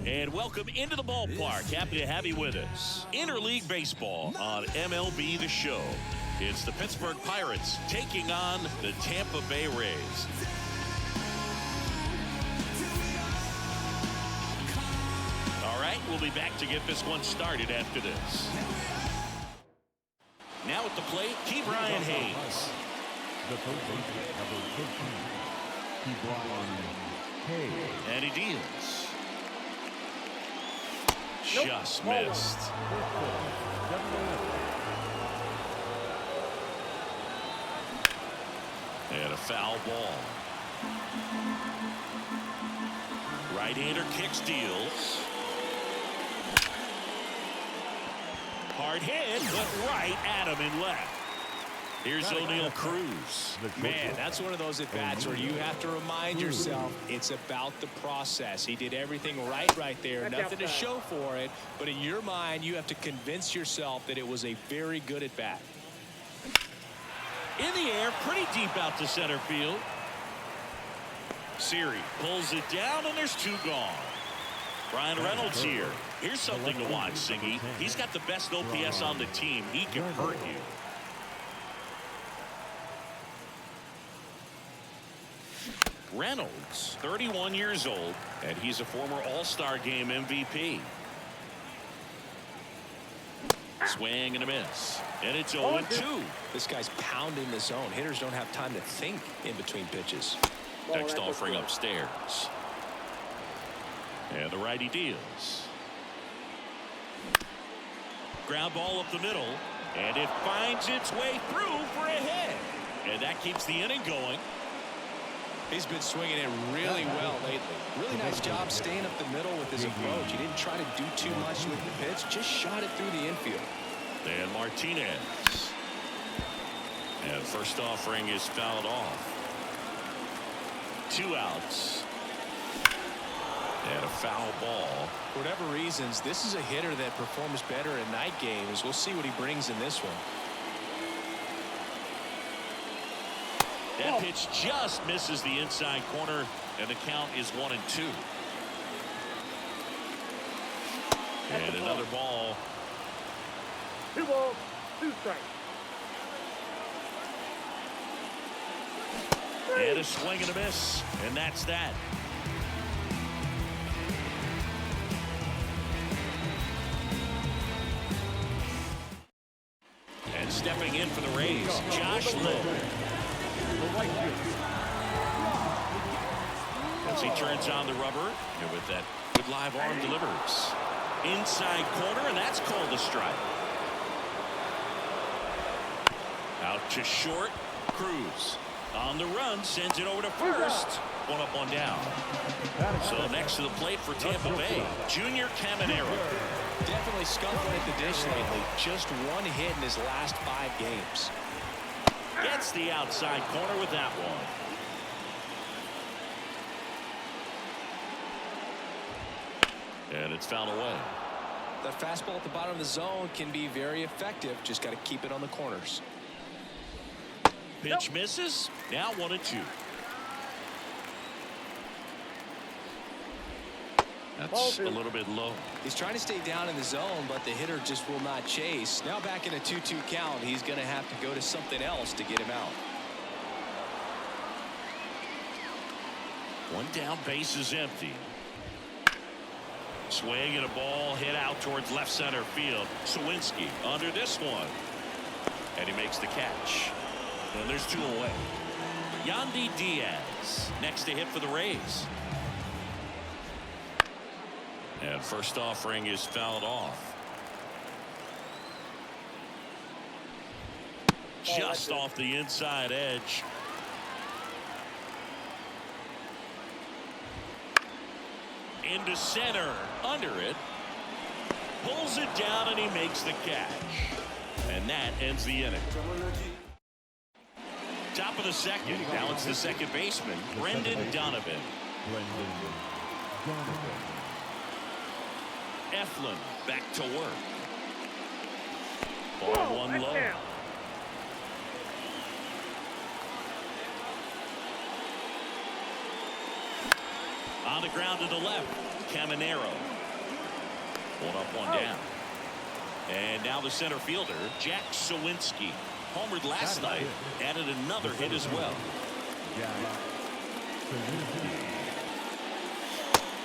And welcome into the ballpark. Happy to have you with us. Interleague Baseball on MLB The Show. It's the Pittsburgh Pirates taking on the Tampa Bay Rays. All right, we'll be back to get this one started after this. Now at the plate, Brian Hayes. And he deals. Just missed. And a foul ball. Right-hander kicks, deals. Hard hit, but right at him and left. Here's O'Neal Cruz. Man, that's one of those at-bats where you have to remind yourself it's about the process. He did everything right there. Nothing to show for it. But in your mind, you have to convince yourself that it was a very good at-bat. In the air, pretty deep out to center field. Siri pulls it down, and there's two gone. Brian Reynolds here. Here's something to watch, Singy. He's got the best OPS on the team. He can hurt you. Reynolds, 31 years old, and he's a former All-Star Game MVP. Swing and a miss, and it's 0-2. This guy's pounding the zone. Hitters don't have time to think in between pitches. Next offering upstairs. And the righty deals. Ground ball up the middle, and it finds its way through for a hit. And that keeps the inning going. He's been swinging it really well lately. Really nice job staying up the middle with his approach. He didn't try to do too much with the pitch, just shot it through the infield. And Martinez. And first offering is fouled off. 2 outs. And a foul ball. For whatever reasons, this is a hitter that performs better in night games. We'll see what he brings in this one. That pitch just misses the inside corner, and the count is 1-2. And another ball. 2 balls, 2 strikes. And a swing and a miss, and that's that. And stepping in for the Rays, Josh Lowe. As he turns on the rubber, and with that good live arm delivers. Inside corner, and that's called a strike. Out to short, Cruz. On the run, sends it over to first. 1 up, 1 down. So next to the plate for Tampa Bay, Junior Caminero. Definitely scuffling at the dish lately. Just 1 hit in his last 5 games. Gets the outside corner with that one. And it's fouled away. That fastball at the bottom of the zone can be very effective. Just got to keep it on the corners. Pitch misses. Now 1-2. That's a little bit low. He's trying to stay down in the zone, but the hitter just will not chase. Now back in a 2-2 count, he's going to have to go to something else to get him out. 1 down, base is empty. Swing and a ball hit out towards left center field. Sawinski under this one. And he makes the catch. And there's 2 away. Yandy Diaz next to hit for the Rays. And first offering is fouled off. Just off the inside edge. Into center, under it. Pulls it down, and he makes the catch. And that ends the inning. Top of the second. Now it's the second baseman, Brendan Donovan. Elfin back to work. Ball 1 low. On the ground to the left, Caminero. One up, one down. And now the center fielder, Jack Sawinski. Homered last night, added another hit as well.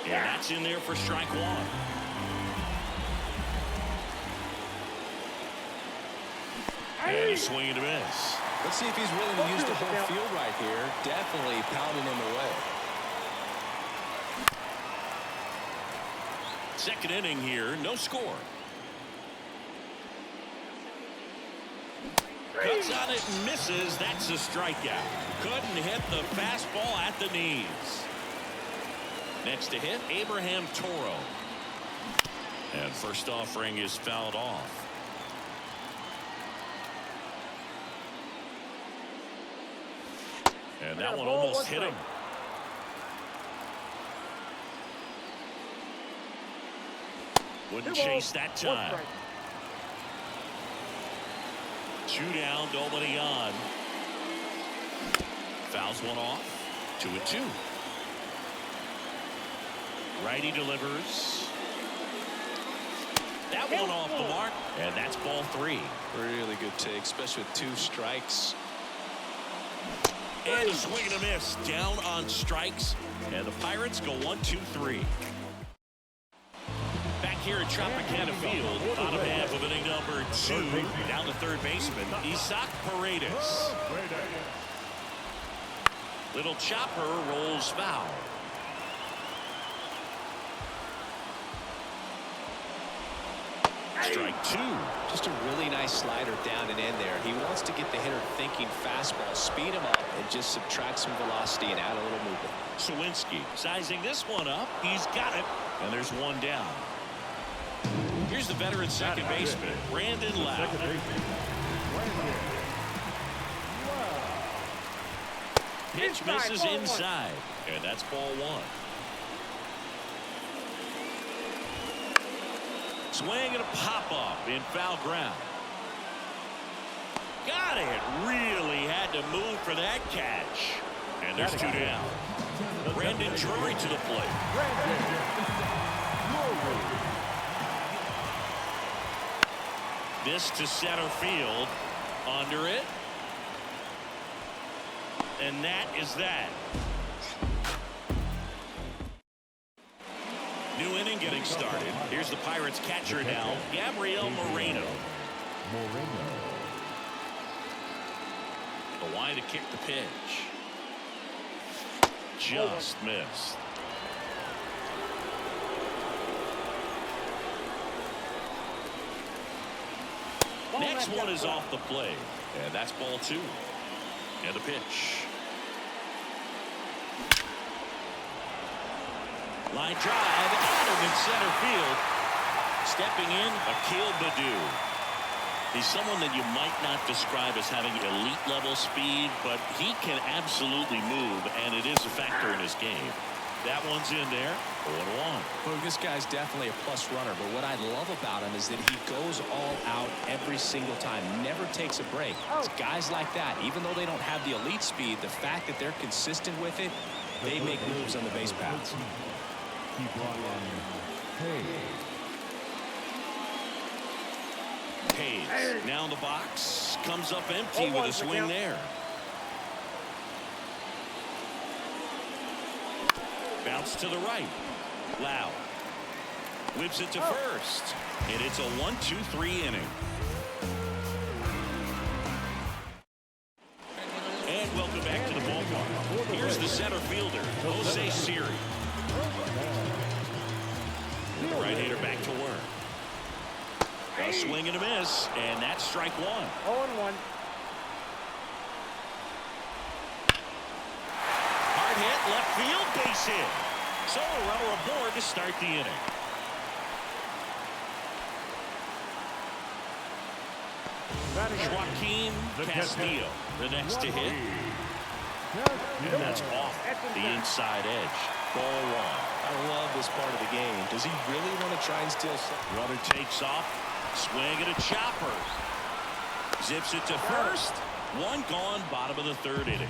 And that's in there for strike one. And a swing and a miss. Let's see if he's willing to use the whole field right here. Definitely pounding him away. Second inning here, no score. Cuts on it and misses. That's a strikeout. Couldn't hit the fastball at the knees. Next to hit, Abraham Toro. And first offering is fouled off. And that one almost hit him. Wouldn't chase that time. 2 down, nobody on. Fouls one off. 2-2. Righty delivers. That one off the mark, and that's ball 3. Really good take, especially with 2 strikes. And a swing and a miss. Down on strikes, and the Pirates go 1-2-3. Back here at Tropicana Field, bottom half of inning number 2, down to third baseman, Isaac Paredes. Little chopper rolls foul. Strike 2. Just a really nice slider down and in there. He wants to get the hitter thinking fastball, speed him up, and just subtract some velocity and add a little movement. Sawinski sizing this one up. He's got it, and there's 1 down. Here's the veteran second baseman, Brandon Lau. Pitch misses inside, and that's ball 1. Swing and a pop-up in foul ground. Got it. Really had to move for that catch. And there's 2 down. Brandon Drury to the plate. This to center field. Under it. And that is that. New inning getting started. Here's the Pirates catcher now, Gabriel Moreno. The line to kick the pitch. Just missed. Next one is off the plate. And that's ball 2. And the pitch. Line drive out of in center field. Stepping in, Akil Baddoo. He's someone that you might not describe as having elite level speed, but he can absolutely move, and it is a factor in his game. That one's in there. 0-1. Well, this guy's definitely a plus runner, but what I love about him is that he goes all out every single time, never takes a break. It's guys like that, even though they don't have the elite speed, the fact that they're consistent with it, they make moves on the base paths. He brought on Hayes now in the box, comes up empty with a swing there. Bounce to the right. Lau whips it to first, and it's a 1-2-3 inning. And welcome back to the ballpark. Here's the center fielder, Jose Siri. The right-hander back to work. A swing and a miss, and that's strike 1. 0-1. Hard hit, left field, base hit. So a runner aboard to start the inning. Joaquin Castillo, the next to hit. And that's off the inside edge. Ball 1. I love this part of the game. Does he really want to try and steal something? Runner takes off. Swing and a chopper. Zips it to first. 1 gone, bottom of the 3rd inning.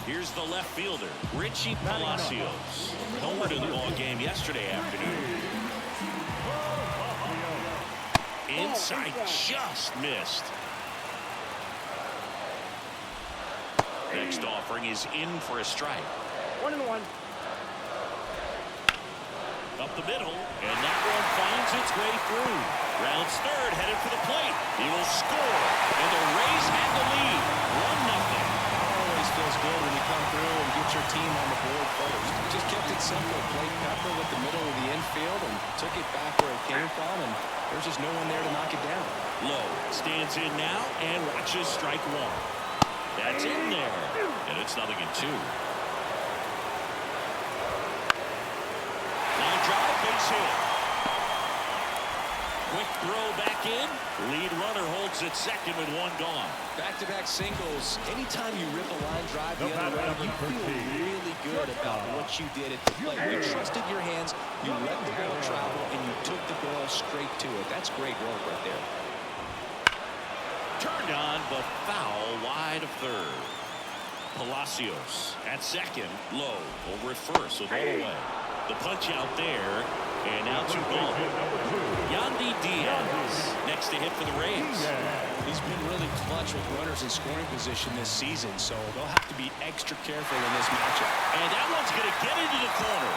Here's the left fielder, Richie Palacios. Homered in the ball game yesterday afternoon. Inside, just missed. Next offering is in for a strike. 1-1. Up the middle, and that one finds its way through. Rounds third, headed for the plate. He will score, and the Rays have the lead. 1-0. Always feels good when you come through and get your team on the board first. Just kept it simple. Played pepper with the middle of the infield and took it back where it came from, and there's just no one there to knock it down. Low stands in now and watches strike one. That's in there, and it's 0-2. Line drive, base hit. Quick throw back in. Lead runner holds at second with one gone. Back-to-back singles. Anytime you rip a line drive the other way, you feel really good about what you did at the plate. You trusted your hands, you let the ball travel, and you took the ball straight to it. That's great work right there. Turned on, but foul wide of third. Palacios at second. Low over at first with all the way. The punch out there, and now 2 gone. Yandy Diaz next to hit for the Rays. He's been really clutch with runners in scoring position this season, so they'll have to be extra careful in this matchup. And that one's going to get into the corner.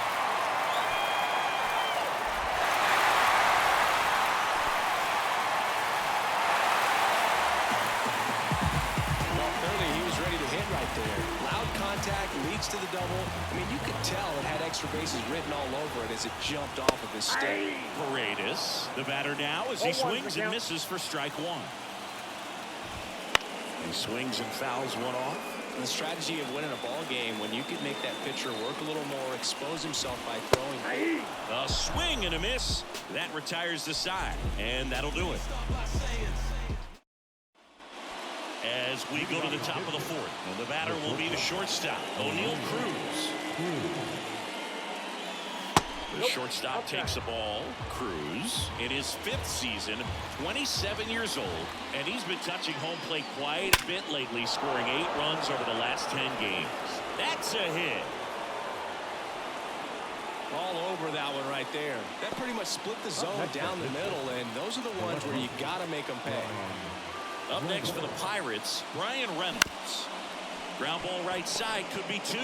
Well, clearly he was ready to hit right there. Loud contact leads to the double. I mean, you could tell it had extra bases written all over it as it jumped off of his stick. Paredes, the batter now, as he swings and misses for strike one. He swings and fouls one off. The strategy of winning a ball game when you can make that pitcher work a little more, expose himself by throwing. A swing and a miss. That retires the side, and that'll do it. As we go to the top of the fourth, and the batter will be the shortstop, O'Neal Cruz. The shortstop takes the ball. Cruz, in his 5th season, 27 years old, and he's been touching home plate quite a bit lately, scoring 8 runs over the last 10 games. That's a hit. All over that one right there. That pretty much split the zone down the middle, and those are the ones where you got to make them pay. Up next for the Pirates, Brian Reynolds. Ground ball right side, could be 2.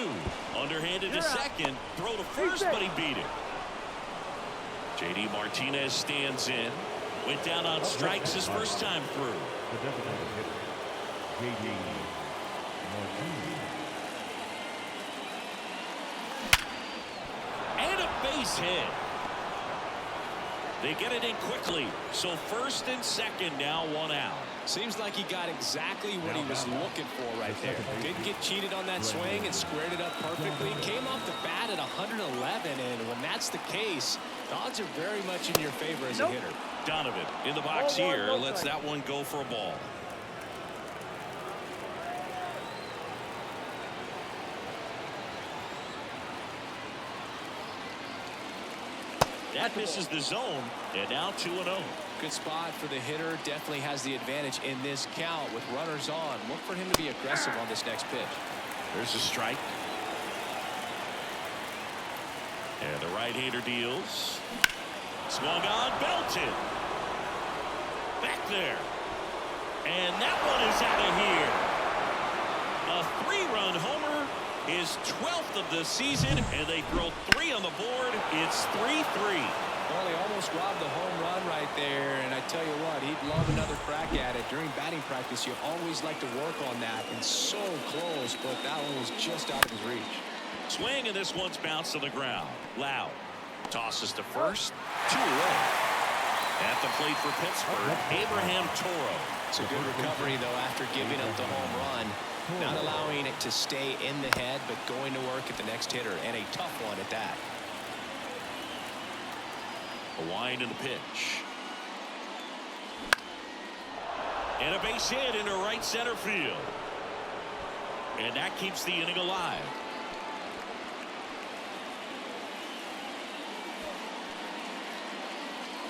Underhanded to second, throw to first, but he beat it. J.D. Martinez stands in. Went down on strikes his first time through. And a base hit. They get it in quickly. So first and second now, 1 out. Seems like he got exactly what he was looking for right there. Didn't get cheated on that swing and squared it up perfectly. Came off the bat at 111, and when that's the case, the odds are very much in your favor as a hitter. Donovan in the box here. Lets that one go for a ball. That misses the zone, and now 2-0. Good spot for the hitter. Definitely has the advantage in this count with runners on. Look for him to be aggressive on this next pitch. There's a strike. And the right-hander deals. Swung on, belted. Back there. And that one is out of here. A 3-run homer. His 12th of the season, and they throw 3 on the board. It's 3-3. Well, he almost robbed the home run right there, and I tell you what, he'd love another crack at it. During batting practice, you always like to work on that, and so close, but that one was just out of his reach. Swing, and this one's bounced to the ground. Loud tosses to first. 2 away. At the plate for Pittsburgh, Abraham Toro. It's a good recovery, though, after giving up the home run. Not allowing it to stay in the head, but going to work at the next hitter, and a tough one at that. A wind in the pitch. And a base hit into right center field. And that keeps the inning alive.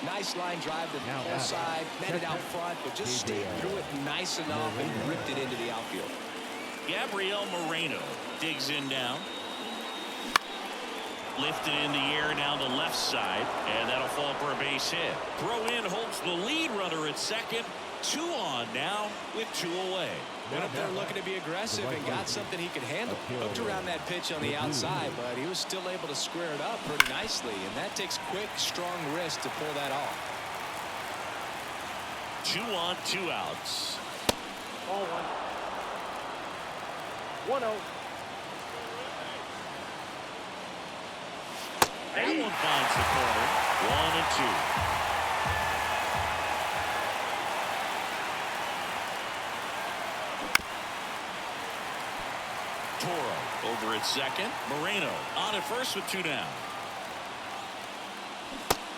Nice line drive to the pull side, met it out front, but just stayed through it nice enough and ripped it into the outfield. Gabriel Moreno digs in down. Lifted in the air down the left side, and that'll fall for a base hit. Throw in holds the lead runner at second. 2 on now with 2 away. Went up there looking to be aggressive and got something he could handle. Hooked around that pitch on the outside, but he was still able to square it up pretty nicely, and that takes quick, strong wrist to pull that off. 2 on, 2 outs. Ball 1. 1-0. That one finds the corner. 1-2. Toro over at second. Moreno on at first with 2 down.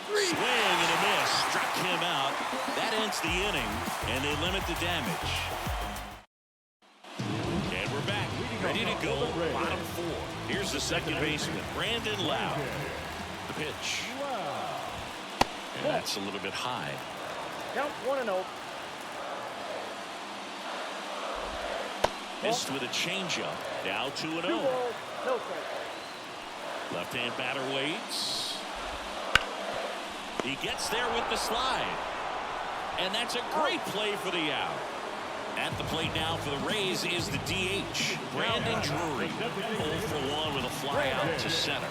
Swing and a miss. Struck him out. That ends the inning, and they limit the damage. And we're back. Ready to go. Bottom 4. Here's the second baseman, Brandon Lowe. The pitch. And that's a little bit high. Count 1-0. Missed with a changeup. Now 2-0. 2 balls, no strikes. Left-hand batter waits. He gets there with the slide. And that's a great play for the out. At the plate now for the Rays is the DH, Brandon Drury. 0 for 1 with a fly out to center.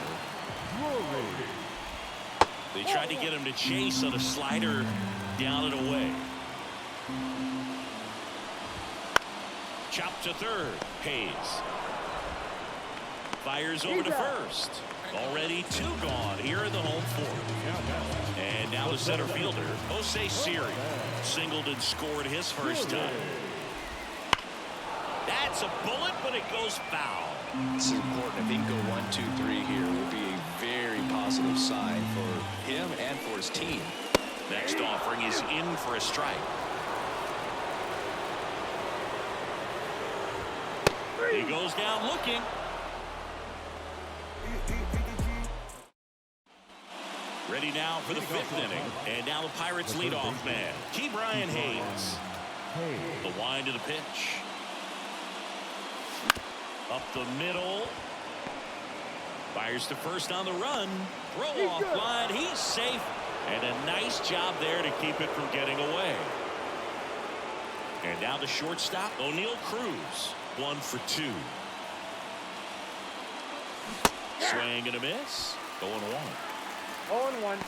They tried to get him to chase on a slider down and away. Chop to third. Hayes fires over to first. Already 2 gone here in the home 4th. And now the center fielder, Jose Siri, singled and scored his first time. That's a bullet, but it goes foul. This is important. If he can go 1, 2, 3 here, will be a very positive sign for him and for his team. Next offering is in for a strike. He goes down looking. Ready now for the 5th inning. And now the Pirates leadoff man, Ke'Bryan Hayes. The wind of the pitch. Up the middle. Fires to first on the run. Throw off line. He's safe. And a nice job there to keep it from getting away. And now the shortstop, O'Neal Cruz. 1 for 2. Swing and a miss. 0-1. 0-1.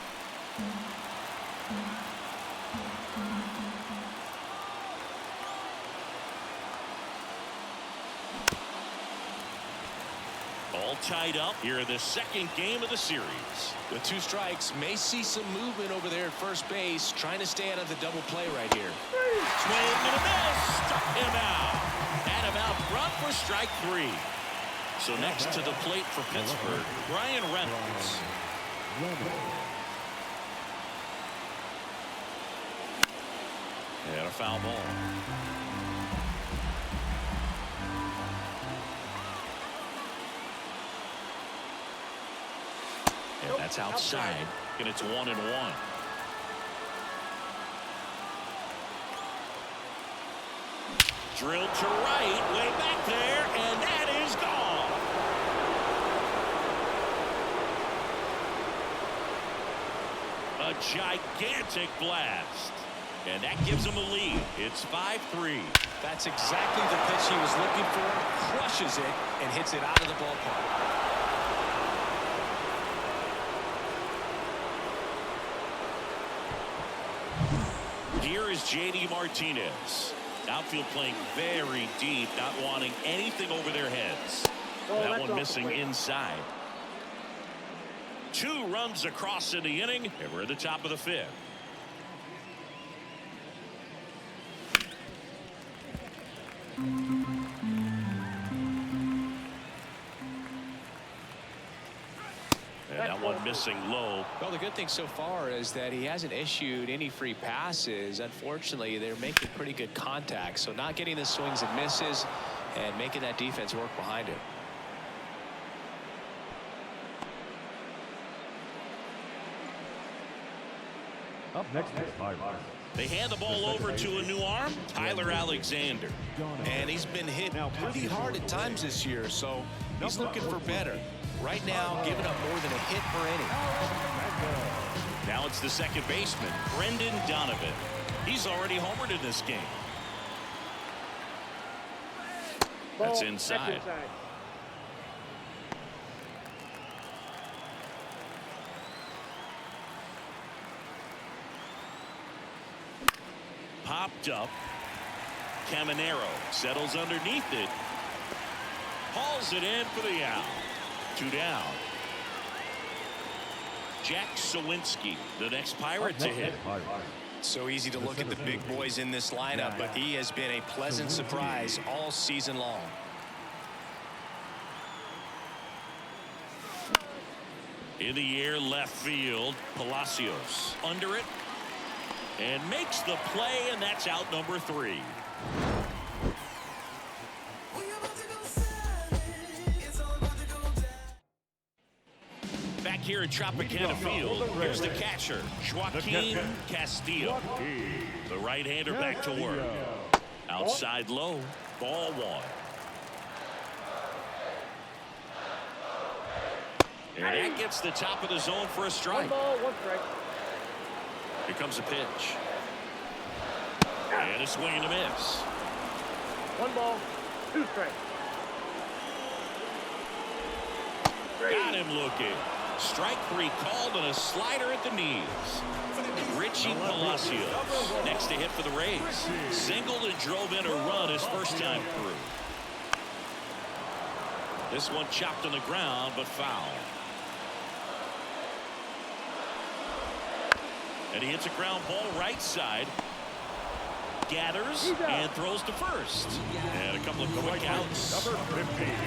All tied up here in the second game of the series. With 2 strikes, may see some movement over there at first base, trying to stay out of the double play right here. Swing and a miss. Struck him out. And him out front for strike 3. So next to the plate for Pittsburgh, Brian Reynolds. And a foul ball. And that's outside. And it's 1-1. Drilled to right, way back there, and that is gone. A gigantic blast. And that gives him a lead. It's 5-3. That's exactly the pitch he was looking for. Crushes it and hits it out of the ballpark. Here is J.D. Martinez. Outfield playing very deep, not wanting anything over their heads. That one missing inside. 2 runs across in the inning, and we're at the top of the 5th. And that one missing low. Well, the good thing so far is that he hasn't issued any free passes. Unfortunately, they're making pretty good contact, so not getting the swings and misses and making that defense work behind it. Up next is Pirates. They hand the ball over to a new arm, Tyler Alexander. And he's been hit pretty hard at times this year, so he's looking for better. Right now, giving up more than a hit per inning. Now it's the second baseman, Brendan Donovan. He's already homered in this game. That's inside. Popped up. Caminero settles underneath it. Hauls it in for the out. 2 down. Jack Sawinski, the next Pirate to hit. So easy to look at the big boys in this lineup, but he has been a pleasant surprise all season long. In the air, left field, Palacios under it and makes the play, and that's out number 3. Back here at Tropicana Field, here's the catcher, Joaquin Castillo. The right-hander back to work. Outside low, ball 1. And that gets the top of the zone for a strike. 1 ball, 1 strike. Here comes a pitch. And a swing and a miss. 1 ball, 2 strikes. Got him looking. Strike 3 called and a slider at the knees. Richie Palacios next to hit for the Rays. Singled and drove in a run his first time through. This one chopped on the ground but foul. And he hits a ground ball right side. Gathers and throws to first. And a couple of quick outs.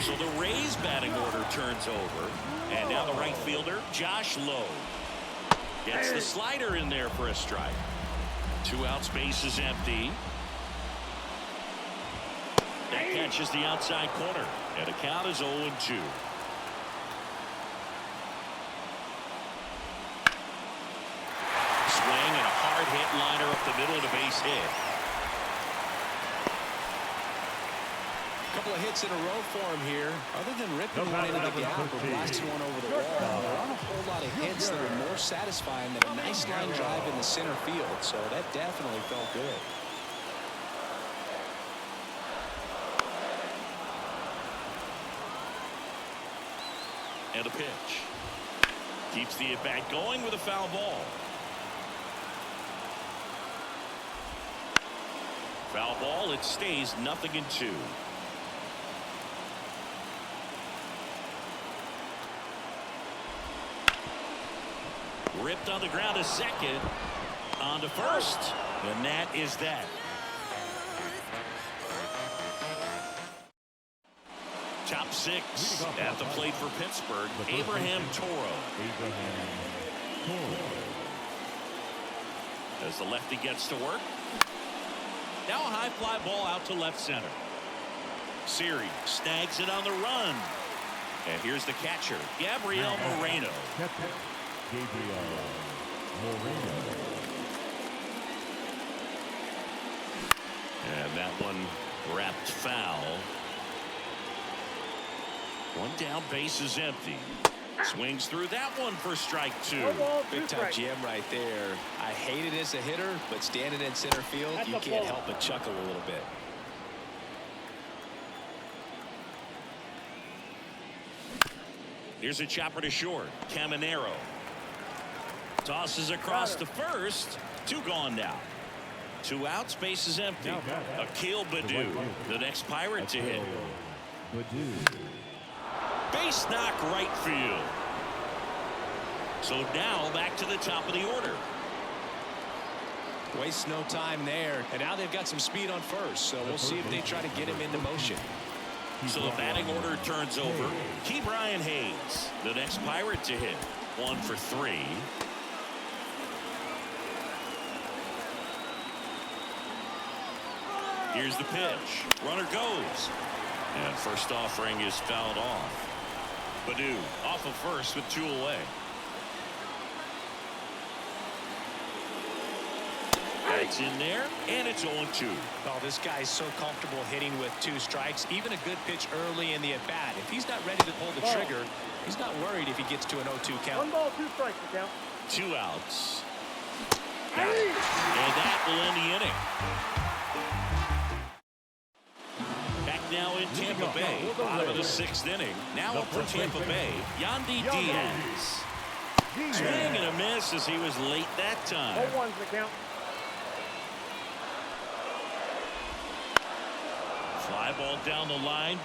So the Rays batting order turns over. And now the right fielder, Josh Lowe. Gets the slider in there for a strike. 2 outs, base is empty. That catches the outside corner. And the count is 0-2. Swing and a hard hit liner up the middle of the base hit. Couple of hits in a row for him here. Other than ripping one into the gap or blasting one over the wall, there aren't a whole lot of hits that are more satisfying than a nice line drive in the center field. So that definitely felt good. And a pitch. Keeps the at-bat going with a foul ball. Foul ball, it stays 0-2. Ripped on the ground to second. On to first. And that is that. Top 6 at the plate for Pittsburgh. Abraham Toro. As the lefty gets to work. Now a high fly ball out to left center. Siri snags it on the run. And here's the catcher, Gabriel Moreno. And that one wrapped foul. 1 down, base is empty. Swings through that one for strike 2. Big time jam right there. I hate it as a hitter, but standing in center field, you can't help but chuckle a little bit. Here's a chopper to short. Caminero tosses across to first. 2 gone now. 2 outs, base is empty. Akil Baddoo, the next Pirate to hit. Base knock right field. So now back to the top of the order. Waste no time there. And now they've got some speed on first. So we'll see if they try to get him into motion. So the batting order turns over. Ke'Bryan Hayes, the next Pirate to hit. 1 for 3. Here's the pitch. Runner goes. And first offering is fouled off. Baddoo off of first with 2 away. It's in there, and it's 0-2. Well, this guy's so comfortable hitting with 2 strikes. Even a good pitch early in the at-bat. If he's not ready to pull the trigger, he's not worried if he gets to an 0-2 count. 1 ball, 2 strikes to count. 2 outs. Got it. And that will end the inning. Back now in Tampa Bay, bottom of the 6th inning. Now up for Tampa Bay, Yandy Diaz. Swing and a miss as he was late that time. 0-1's the count. Fly ball down the line,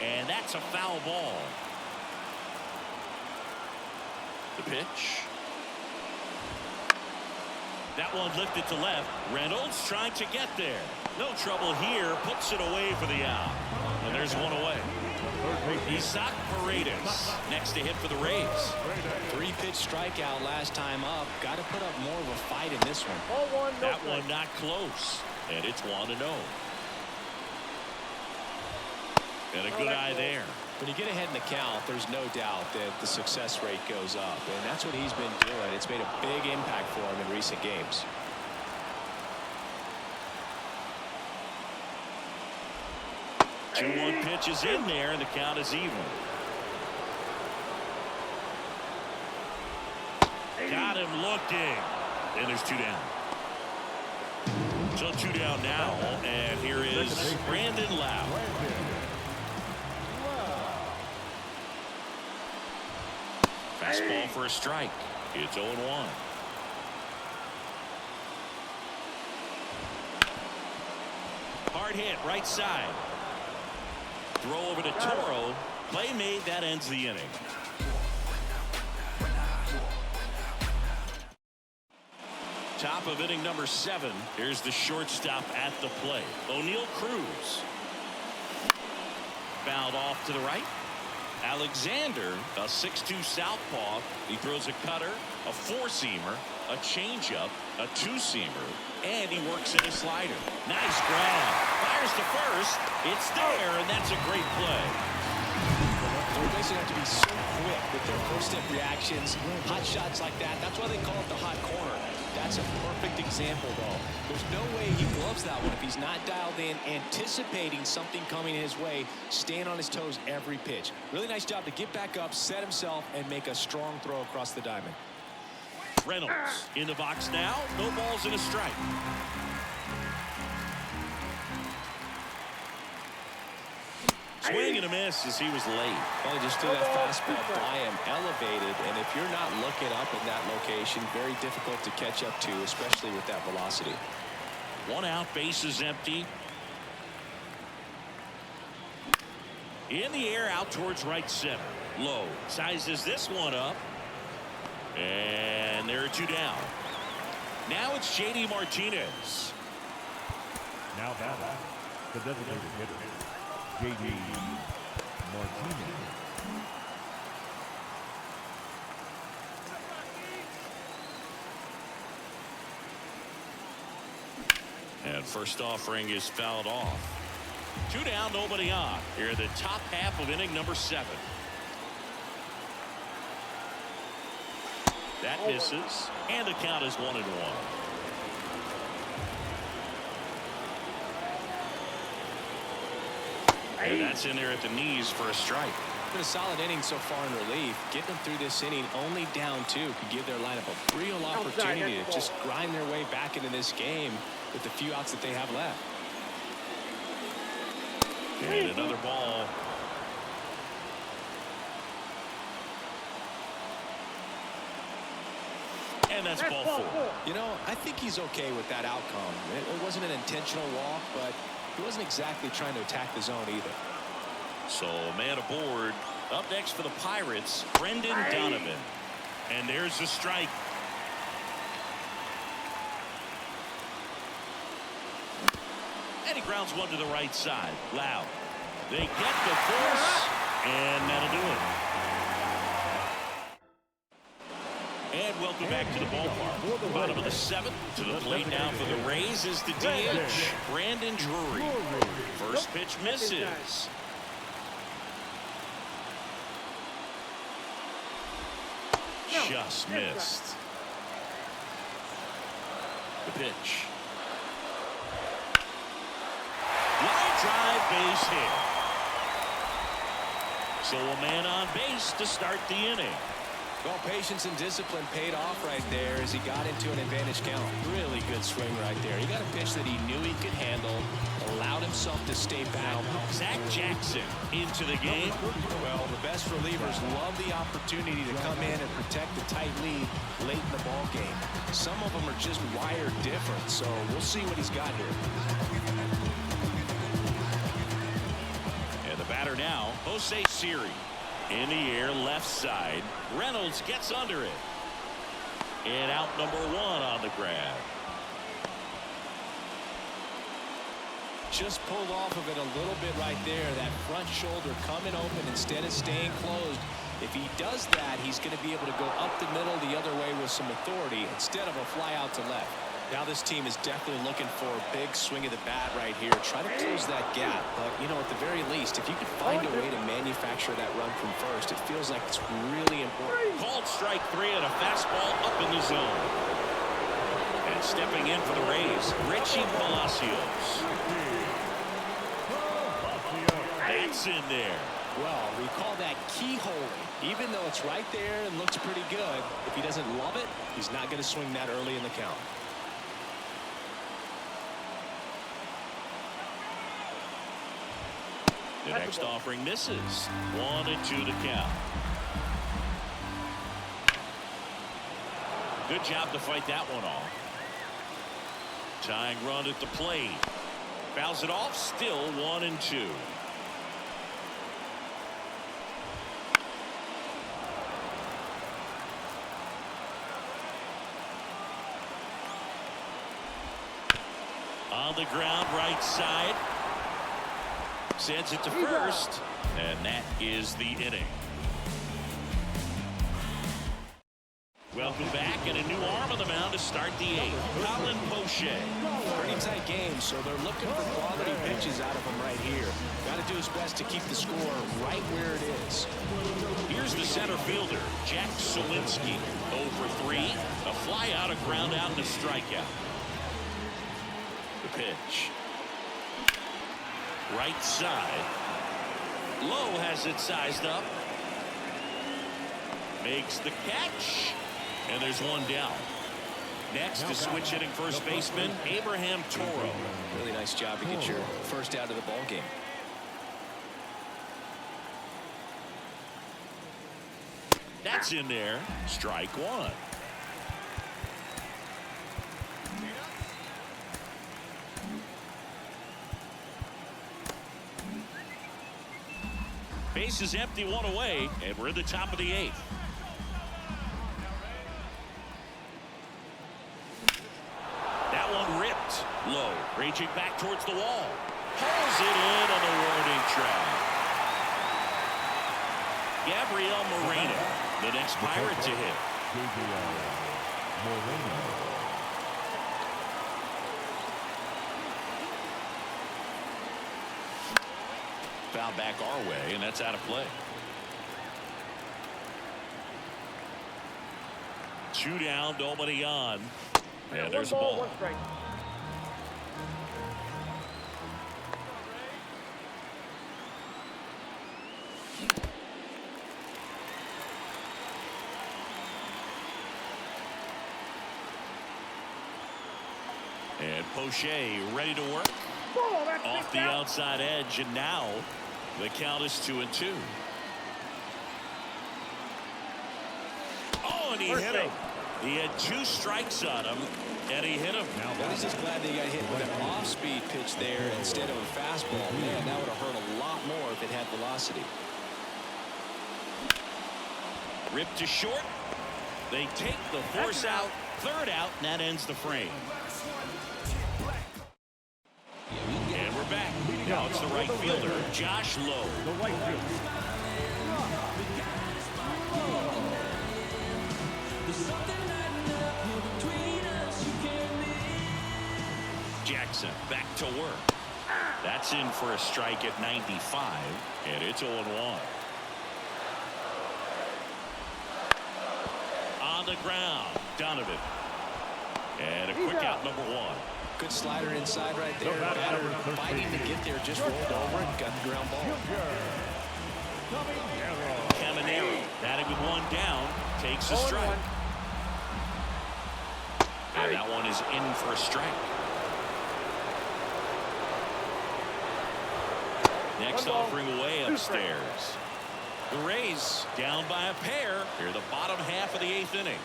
and that's a foul ball. The pitch. That one lifted to left. Reynolds trying to get there. No trouble here. Puts it away for the out. And there's one away. Isaac Paredes next to hit for the Rays. 3-pitch strikeout last time up. Got to put up more of a fight in this one. 0-1, no That strike. one not close. And it's 1-0. And a good eye there. When you get ahead in the count, there's no doubt that the success rate goes up. And that's what he's been doing. It's made a big impact for him in recent games. Two 1 pitch is in there, and the count is even. Got him looking. And there's 2 down. So 2 down now, and here is Brandon Lau. Fastball for a strike. It's 0-1. Hard hit, right side. Throw over to Toro. Play made. That ends the inning. Top of inning number 7. Here's the shortstop at the plate. O'Neal Cruz. Fouled off to the right. Alexander, a 6'2 southpaw. He throws a cutter, a 4-seamer, a changeup, a 2-seamer, and he works in a slider. Nice grab. Fires to first. It's there, and that's a great play. Third basemen have to be so quick with their first-step reactions. Hot shots like that. That's why they call it the hot corner. That's a perfect example, though. There's no way he gloves that one if he's not dialed in, anticipating something coming his way, staying on his toes every pitch. Really nice job to get back up, set himself, and make a strong throw across the diamond. Reynolds in the box now. No balls and a strike. Swing and a miss as he was late. Well, he just threw that fastball by him, elevated, and if you're not looking up in that location, very difficult to catch up to, especially with that velocity. 1 out, bases empty. In the air, out towards right center. Low sizes this one up, and there are 2 down. Now it's JD Martinez. Now batting, the designated hitter, JD Martinez. And first offering is fouled off. 2 down, nobody on. Here in the top half of inning number 7. That misses, and the count is 1-1. And that's in there at the knees for a strike. Been a solid inning so far in relief. Getting them through this inning only down 2 could give their lineup a real opportunity to just grind their way back into this game with the few outs that they have left. And another ball. And that's ball 4. You know, I think he's okay with that outcome. It wasn't an intentional walk, but he wasn't exactly trying to attack the zone either. So man aboard. Up next for the Pirates, Brendan Donovan. And there's the strike. And he grounds one to the right side. Loud. They get the force, and that'll do it. And welcome back to the ballpark. Bottom of the 7th. To the plate now for the Rays is the DH, Brandon Drury. First pitch misses. Just missed. The pitch. Line drive, base hit. So a man on base to start the inning. Well, patience and discipline paid off right there as he got into an advantage count. Really good swing right there. He got a pitch that he knew he could handle, allowed himself to stay back. Zach Jackson into the game. Well, the best relievers love the opportunity to come in and protect the tight lead late in the ball game. Some of them are just wired different, so we'll see what he's got here. And the batter now, Jose Siri. In the air, left side. Reynolds gets under it. And out number 1 on the grab. Just pulled off of it a little bit right there. That front shoulder coming open instead of staying closed. If he does that, he's going to be able to go up the middle the other way with some authority instead of a fly out to left. Now this team is definitely looking for a big swing of the bat right here. Try to close that gap. But, you know, at the very least, if you could find a way to manufacture that run from first, it feels like it's really important. Called strike 3 and a fastball up in the zone. And stepping in for the Rays, Richie Palacios. That's in there. Well, we call that keyholing. Even though it's right there and looks pretty good, if he doesn't love it, he's not going to swing that early in the count. The next offering misses. 1-2 to count. Good job to fight that one off. Tying run at the plate. Fouls it off. Still 1-2. On the ground, right side. Sends it to first, and that is the inning. Welcome back, and a new arm on the mound to start the 8th. Colin Poche. Pretty tight game, so they're looking for quality pitches out of him right here. Got to do his best to keep the score right where it is. Here's the center fielder, Jack Sawinski. 0 for 3, a fly out, a ground out, and a strikeout. The pitch. Right side. Lowe has it sized up. Makes the catch. And there's one down. Next to switch hitting first baseman, Abraham Toro. Really nice job to get your first out of the ball game. That's in there. Strike 1. Base is empty, 1 away, and we're at the top of the 8th. That one ripped. Low, reaching back towards the wall. Pulls it in on the warning track. Gabriel Moreno, the next Pirate to hit. Foul back our way, and that's out of play. 2 down, nobody on. And there's a ball. 1 strike. And Poche ready to work. Off the outside edge, and now the count is 2-2. Oh, and he hit him. He had 2 strikes on him, and he hit him. I was just glad that he got hit with an off-speed pitch there instead of a fastball. Man, that would have hurt a lot more if it had velocity. Ripped to short. They take the force out. 3rd out, and that ends the frame. And we're back. Now it's the right fielder, Josh Lowe. The right fielder. Jackson back to work. That's in for a strike at 95, and it's 0-1. On the ground, Donovan. And a quick out, number 1. Good slider inside right there. Batter fighting to get there, just rolled over and got the ground ball. Caminero batting with 1 down, takes a strike. And that one is in for a strike. Next offering away upstairs. The Rays down by a pair here the bottom half of the 8th inning.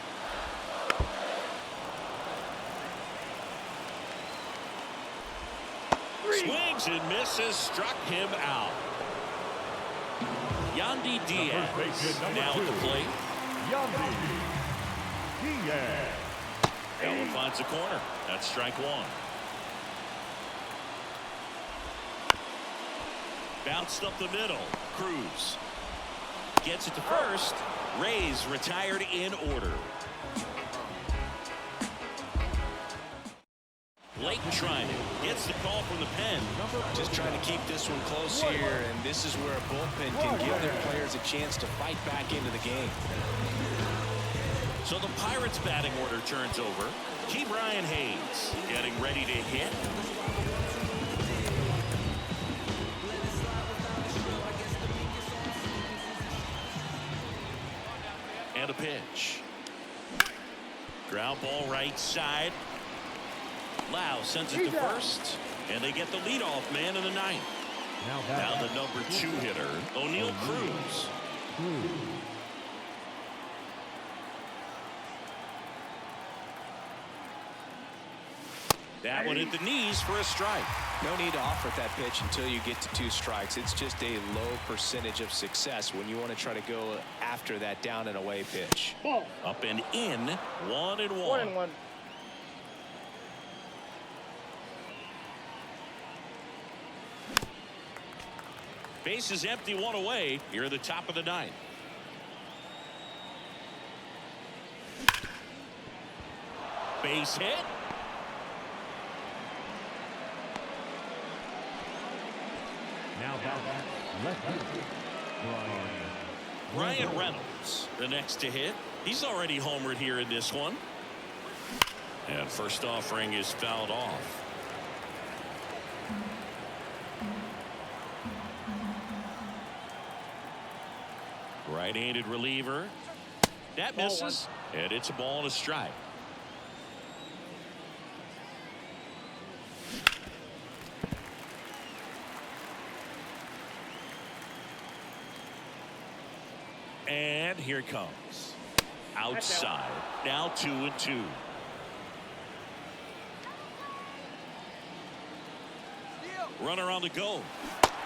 Swings and misses, struck him out. Yandy Diaz now at the plate. Yandy Diaz. Elfin finds the corner. That's strike 1. Bounced up the middle. Cruz gets it to first. Rays retired in order. Blake trying it. Gets the call from the pen. Just trying to keep this one close here, and this is where a bullpen can give their players a chance to fight back into the game. So the Pirates batting order turns over. Brian Hayes getting ready to hit. And a pitch. Ground ball right side. Lau sends it to first, and they get the leadoff man in the 9th. Now the number 2 hitter, O'Neal Cruz. That one hit the knees for a strike. No need to offer that pitch until you get to 2 strikes. It's just a low percentage of success when you want to try to go after that down and away pitch. Up and in, 1-1. 1-1. Base is empty, 1 away. Here at the top of the 9th. Base hit. Now left Ryan Reynolds, the next to hit. He's already homered here in this one. And first offering is fouled off. Right-handed reliever. That misses. And it's a ball and a strike. And here it comes. Outside. Now 2-2. Runner on the go.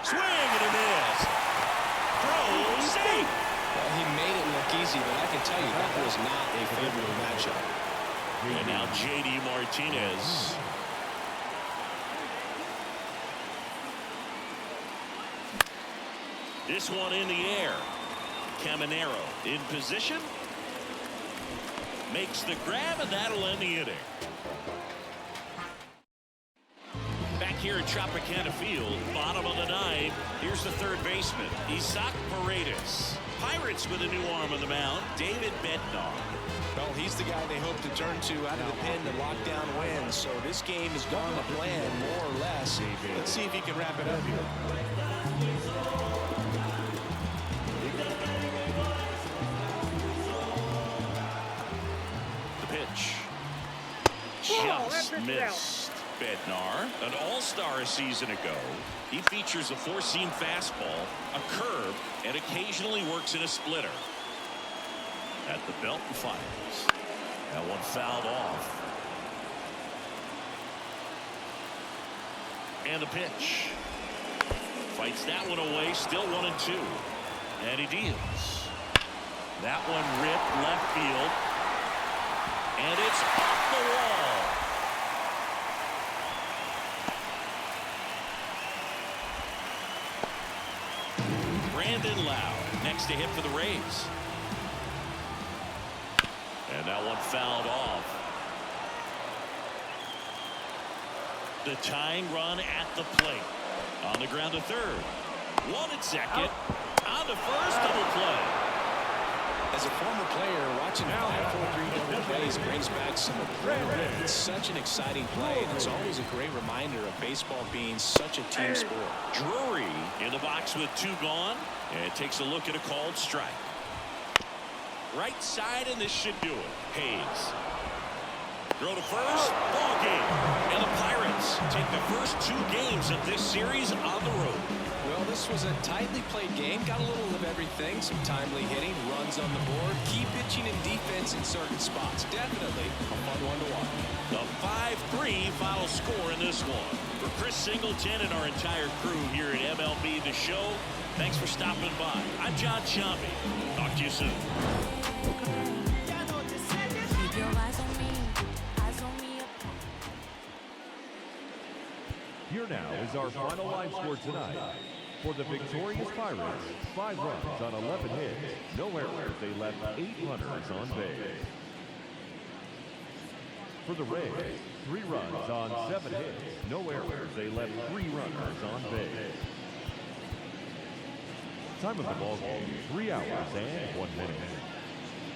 Swing and a miss. Throw safe. Well, he made it look easy, but I can tell you that was not a favorable matchup. And now J.D. Martinez. This one in the air. Caminero in position. Makes the grab, and that'll end the inning. Back here at Tropicana Field, bottom of the 9th. Here's the third baseman, Isaac Paredes. Pirates with a new arm on the mound, David Bednar. Well, he's the guy they hope to turn to out of the pen to lock down wins. So this game has gone to plan, more or less. Let's see if he can wrap it up here. The pitch. Just missed. Bednar, an all-star a season ago. He features a 4-seam fastball, a curve, and occasionally works in a splitter. At the belt and fires. That one fouled off. And the pitch. Fights that one away, still 1-2. And he deals. That one ripped left field. And it's off the wall. Brandon Lau next to hit for the Rays. And that one fouled off. The tying run at the plate. On the ground to third. One at second. On to first, double play. As a former player, watching 5-4-3 double plays brings back some adrenaline. It's such an exciting play, and it's always a great reminder of baseball being such a team sport. Drury in the box with 2 gone, and takes a look at a called strike. Right side, and this should do it. Hayes. Throw to first. Ball game. And the Pirates take the first 2 games of this series on the road. Well, this was a tightly played game. Got a little of everything. Some timely hitting, runs on the board, key pitching and defense in certain spots. Definitely a fun one to watch. The 5-3 final score in this one. For Chris Singleton and our entire crew here at MLB The Show, thanks for stopping by. I'm John Shambi. Talk to you soon. Here now is our final line score tonight. For the victorious Pirates, 5 runs on 11 hits, no errors. They left 8 runners on base. For the Rays, 3 runs on 7 hits, no errors. They left 3 runners on base. Time of the ball game, 3 hours and 1 minute.